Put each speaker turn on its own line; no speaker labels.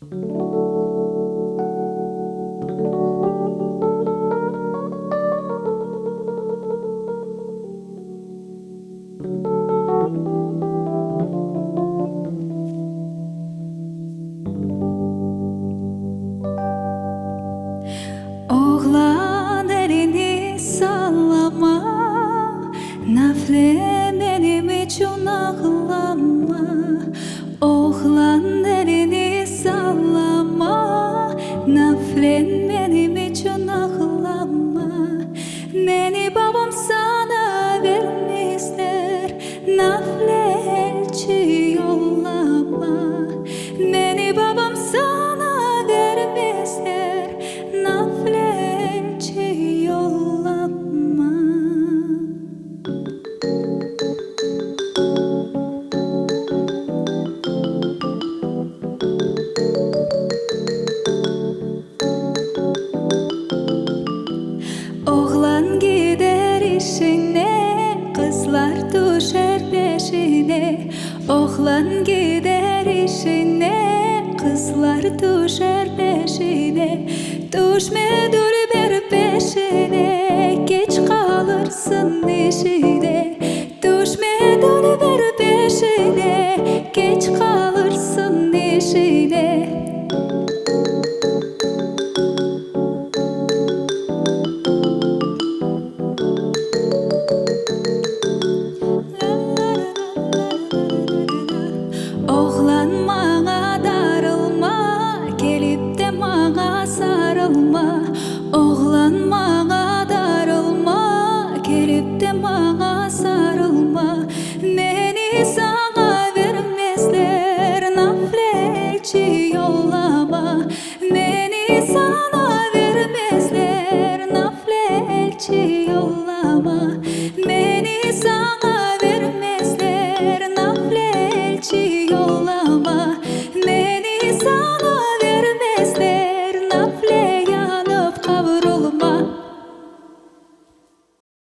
Oğlan elini sallama, nafile benim için ağlama. Oğlan elini sallama, nafile benim için ağlama. Beni babam sana vermişler, nafile elçi yollama. Beni babam sana vermişler, nafile elçi yollama. Oğlan gider işine, kızlar düşer peşine. Oğlan gider işine, kızlar düşer peşine. Düşme dur bir peşine, geç kalırsın işine. Düşme dur bir peşine, geç kalırsın işine. Oğlan